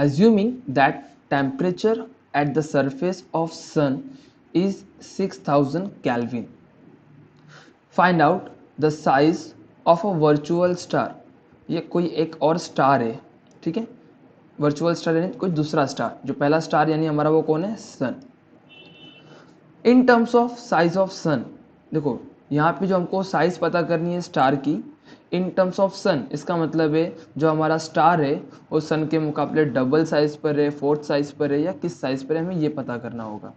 assuming that temperature at the surface of sun is 6000 Kelvin. Find out the size of a virtual star. ये कोई एक और star है, ठीक है, वर्चुअल स्टार यानी कोई दूसरा स्टार, जो पहला स्टार यानी हमारा वो कौन है, sun. In terms of size of sun, देखो यहाँ पे जो हमको साइज पता करनी है स्टार की इन टर्म्स ऑफ सन, इसका मतलब है जो हमारा स्टार है वो सन के मुकाबले डबल साइज पर है, फोर्थ साइज पर है या किस साइज पर है, हमें ये पता करना होगा.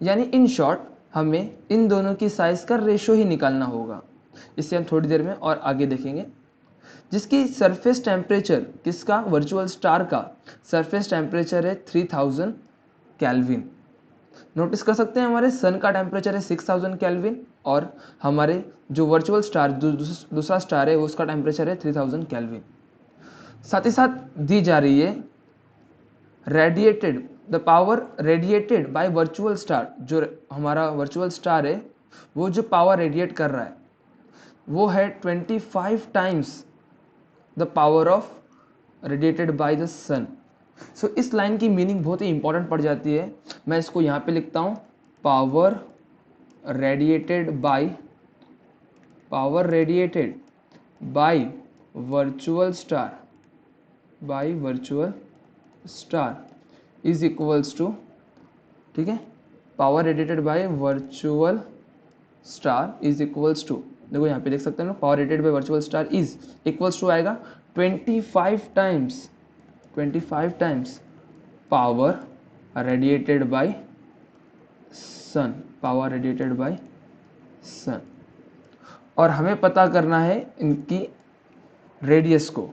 यानी इन शॉर्ट हमें इन दोनों की साइज का रेशो ही निकालना होगा. इससे हम थोड़ी देर में और आगे देखेंगे. जिसकी सरफेस टेम्परेचर, किसका, वर्चुअल स्टार का सरफेस टेम्परेचर है 3000 केल्विन. नोटिस कर सकते हैं हमारे सन का टेम्परेचर है 6000 केल्विन और हमारे जो वर्चुअल स्टार दूसरा स्टार है उसका टेम्परेचर है 3000 केल्विन. साथ ही साथ दी जा रही है radiated, the power radiated by virtual star, जो हमारा वर्चुअल स्टार है वो जो पावर रेडिएट कर रहा है वो है 25 times the power of radiated by the sun. इस लाइन की मीनिंग बहुत ही इंपॉर्टेंट पड़ जाती है. मैं इसको यहाँ पे लिखता हूँ, power radiated by virtual star is equals to, ठीक है, power radiated by virtual star is equals to, देखो यहाँ पे देख सकते हैं ना, power radiated by virtual star is equals to आएगा 25 times power radiated by sun, और हमें पता करना है इनकी रेडियस को,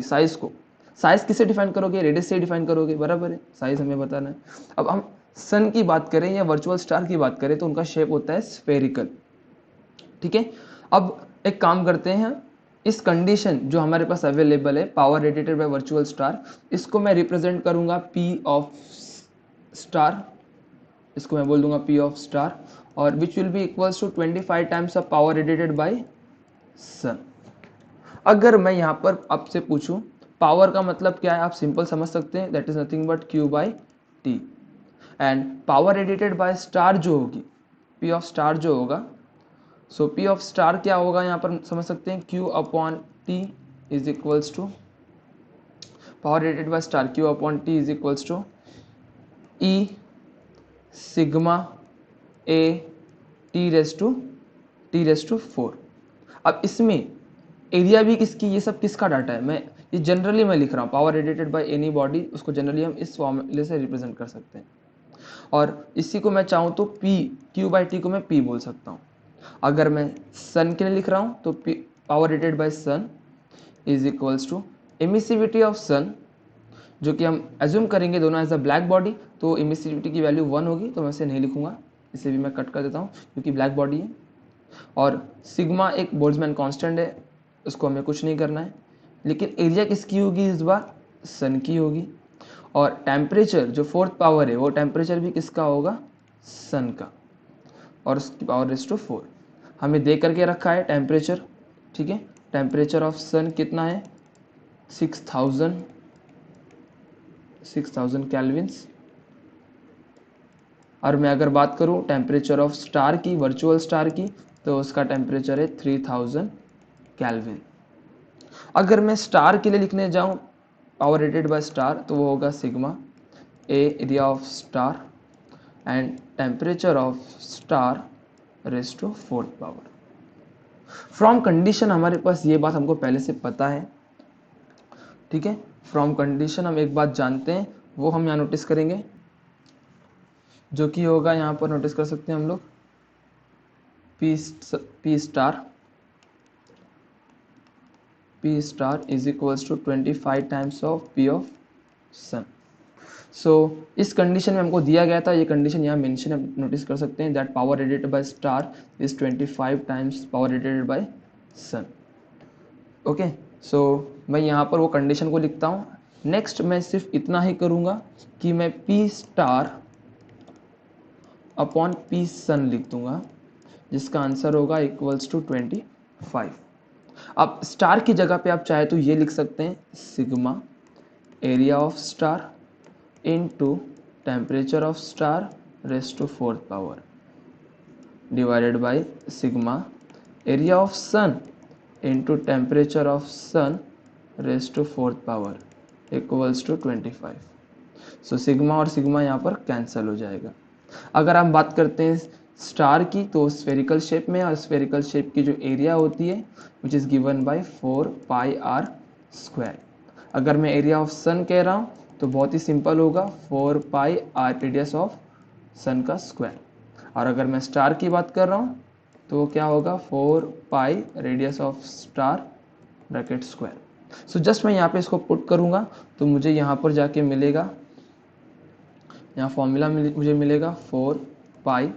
साइज को. साइज किससे डिफाइन करोगे, रेडियस से डिफाइन करोगे, बराबर है, साइज हमें बताना है. अब हम सन की बात करें या वर्चुअल स्टार की बात करें तो उनका शेप होता है स्फेरिकल, ठीक है. अब एक काम करते हैं, इस कंडीशन जो हमारे पास अवेलेबल है power radiated by virtual star, इसको मैं रिप्रेजेंट करूंगा P ऑफ स्टार, इसको मैं बोल दूंगा P ऑफ स्टार, और which will be equals to 25 times of power radiated by sun. अगर मैं यहाँ पर आपसे पूछूं पावर का मतलब क्या है, आप सिंपल समझ सकते हैं, that is nothing but Q by T. And power radiated by star जो होगी, P ऑफ स्टार जो होगा, सो P ऑफ स्टार क्या होगा यहाँ पर समझ सकते हैं, Q upon T is equals to power radiated by star, Q upon T is equals to E sigma A T raise to 4. अब इसमें एरिया भी किसकी, ये सब किसका डाटा है, मैं ये जनरली मैं लिख रहा हूँ, power radiated by any body, उसको जनरली हम इस फॉर्मूले से रिप्रेजेंट कर सकते हैं. और इसी को मैं चाहूँ तो P, Q बाई टी को मैं P बोल सकता हूँ. अगर मैं सन के लिए लिख रहा हूँ तो power rated by sun is equals to emissivity of sun, जो कि हम एज्यूम करेंगे दोनों एज अ ब्लैक बॉडी, तो एमिसिविटी की वैल्यू 1 होगी, तो मैं इसे नहीं लिखूंगा, इसे भी मैं कट कर देता हूँ क्योंकि ब्लैक बॉडी है. और सिग्मा एक बोल्ट्जमैन कांस्टेंट है, उसको हमें कुछ नहीं करना है. लेकिन एरिया किसकी होगी इस बार, सन की होगी. और टेम्परेचर जो फोर्थ पावर है वो टेम्परेचर भी किसका होगा, सन का, और उसकी पावर रेज़ टू 4 हमें दे करके रखा है टेम्परेचर, ठीक है. टेम्परेचर ऑफ सन कितना है, 6000 केल्विन्स. और मैं अगर बात करूं टेम्परेचर ऑफ स्टार की, वर्चुअल स्टार की, तो उसका टेम्परेचर है 3000 केल्विन. अगर मैं स्टार के लिए लिखने जाऊं पावर रेटेड बाय स्टार, तो वो होगा sigma A area of star and temperature of star raise to 4th power. From condition हमारे पास ये बात हमको पहले से पता है, ठीक है. फ्रॉम कंडीशन हम एक बात जानते हैं, वो हम यहाँ नोटिस करेंगे, जो कि होगा यहाँ पर नोटिस कर सकते हैं हम लोग P star is equals to 25 times of P of sun. इस कंडीशन में हमको दिया गया था, ये कंडीशन यहाँ मेंशन है, नोटिस कर सकते हैं, that power radiated by star is 25 times power radiated by sun. Okay, मैं यहाँ पर वो कंडीशन को लिखता हूँ. नेक्स्ट मैं सिर्फ इतना ही करूँगा कि मैं P स्टार अपॉन P सन लिख दूंगा, जिसका आंसर होगा इक्वल्स टू 25. अब स्टार की जगह पे आप चाहे तो ये लिख सकते हैं sigma area of star into temperature of star raise to fourth power divided by sigma area of sun into temperature of sun raise to fourth power equals to 25। So sigma और सिग्मा यहाँ पर cancel हो जाएगा। अगर हम बात करते हैं स्टार की तो स्फेरिकल शेप में, और स्फेरिकल शेप की जो एरिया होती है which is given by 4 pi R square. अगर मैं एरिया ऑफ सन कह रहा हूँ तो बहुत ही सिंपल होगा 4 पाई आर रेडियस ऑफ सन का स्क्वायर। और अगर मैं स्टार की बात कर रहा हूँ तो क्या होगा 4 pi radius of star bracket square. So just मैं यहाँ पे इसको पुट करूँगा तो मुझे यहाँ पर जाके मिलेगा, यहाँ फॉर्मूला मुझे मिलेगा 4 pi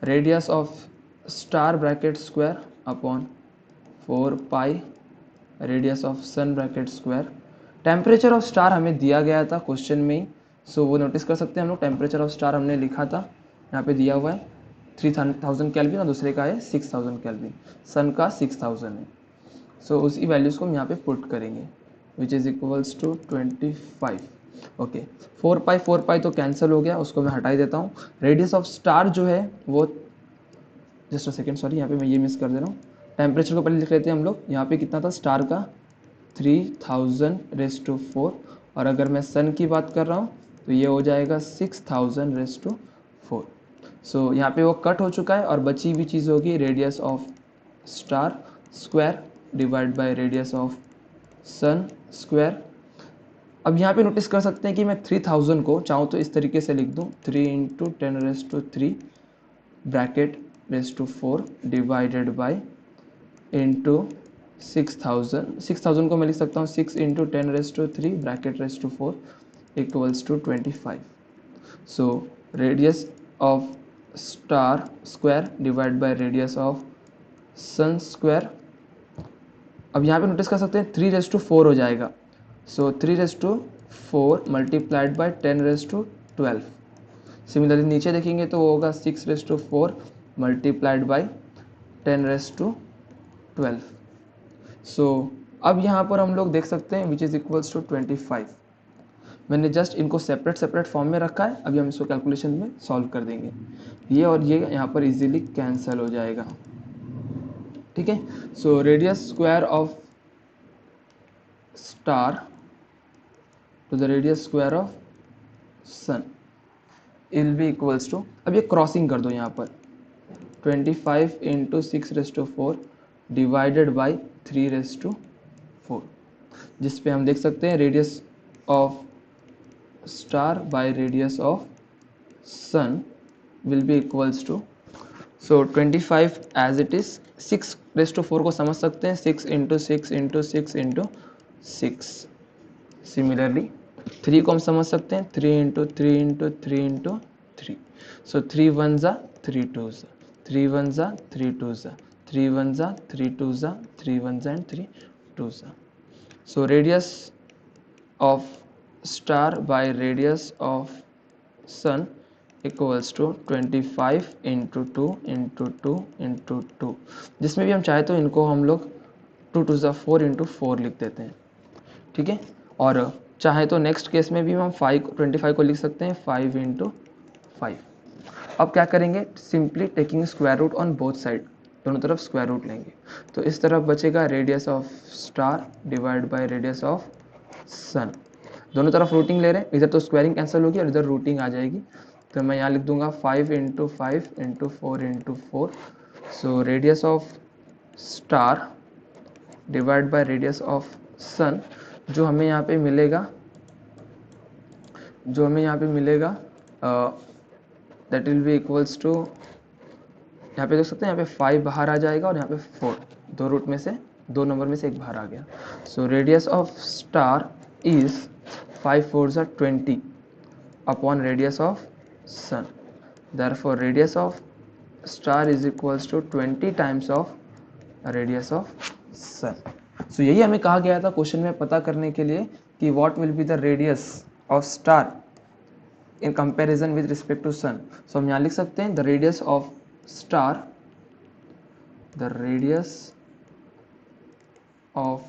radius of star bracket square upon 4 pi radius of sun bracket square. Temperature of star हमें दिया गया था क्वेश्चन में ही, सो वो नोटिस कर सकते हैं हम लोग। टेम्परेचर ऑफ स्टार हमने लिखा था, यहाँ पे दिया हुआ है 3000 केल्विन और दूसरे का है 6000 केल्विन, सन का 6000 है। सो उसी वैल्यूज़ को हम यहाँ पे पुट करेंगे which is equals to 25। Okay, 4 pi तो कैंसिल हो गया, उसको मैं हटा ही देता हूँ। रेडियस ऑफ स्टार जो है वो, जस्ट अ सेकेंड सॉरी, यहाँ पे मैं ये मिस कर दे रहा हूँ। टेम्परेचर को पहले लिख लेते हैं हम लोग। यहाँ पे कितना था स्टार का 3000⁴, और अगर मैं सन की बात कर रहा हूँ तो ये हो जाएगा 6000⁴। सो यहाँ पे वो कट हो चुका है और बची हुई चीज़ होगी radius of star square divide by radius of sun square. अब यहाँ पे नोटिस कर सकते हैं कि मैं 3000 को चाहूँ तो इस तरीके से लिख दूँ 3 × 10⁻³ bracket raise to 4 divided by into 6000 को मैं लिख सकता हूँ 6 × 10⁻³ bracket raise to 4 equals to 25। So radius of star square divide by radius of sun square. अब यहाँ पे नोटिस कर सकते हैं 3⁻4 हो जाएगा। सो 3⁻4 मल्टीप्लाइड बाय 10⁻12। सिमिलरली नीचे देखेंगे तो वो होगा 6⁻4 मल्टीप्लाइड बाय 10⁻12। सो अब यहाँ पर हम लोग देख सकते हैं विच इज़ इक्वल्स टू 25। मैंने जस्ट इनको सेपरेट फॉर्म में रखा है, अभी हम इसको कैलकुलेशन में सॉल्व कर देंगे। ये और ये यहाँ पर इजीली कैंसिल हो जाएगा, ठीक है। So radius square of star to the radius square of sun will be equals to, अब ये क्रॉसिंग कर दो यहाँ पर 25 × 6⁻4 डिवाइडेड बाई 3⁻4, जिस पे हम देख सकते हैं radius of star by radius of sun will be equals to, so 25 as it is, 6⁻4 को समझ सकते हैं 6 × 6 × 6 × 6। सिमिलरली 3 को हम समझ सकते हैं 3 × 3 × 3 × 3। सो 3 1 ज़ा 3 2 ज़ा 3 1 ज़ा 3 2 ज़ा 3 1 ज़ा 3 2 ज़ा 3 1 ज़ा एंड 3 2 ज़ा। So radius of star by radius of sun equals to 25 × 2 × 2 × 2, जिसमें भी हम चाहे तो इनको हम लोग 2 2 ज़ा 4 × 4 लिख देते हैं, ठीक है। और चाहे तो नेक्स्ट केस में भी हम 25 को लिख सकते हैं 5 × 5। अब क्या करेंगे, simply taking square root on both side, दोनों तरफ स्क्वायर रूट लेंगे तो इस तरफ बचेगा radius of star divide by radius of sun. दोनों तरफ रूटिंग ले रहे हैं, इधर तो स्क्वायरिंग कैंसिल होगी और इधर रूटिंग आ जाएगी, तो मैं यहाँ लिख दूंगा 5 × 5 × 4 × 4। So radius of star divide by radius of sun, जो हमें यहाँ पे मिलेगा that will be equals to, यहाँ पे देख सकते हैं यहाँ पे 5 बाहर आ जाएगा और यहाँ पे 4, दो रूट में से दो नंबर में से एक बाहर आ गया। So radius of star is 5 4 ज़ा 20 upon radius of sun, therefore radius of star is equals to 20 times of radius of sun. So यही हमें कहा गया था क्वेश्चन में पता करने के लिए कि what will be the radius of star in comparison with respect to sun. So हम यहाँ लिख सकते हैं the radius of star, the radius of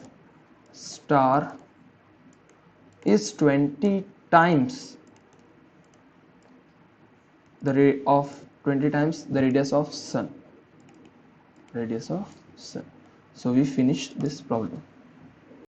star is 20 times the rate of 20 times the radius of sun. So we finished this problem.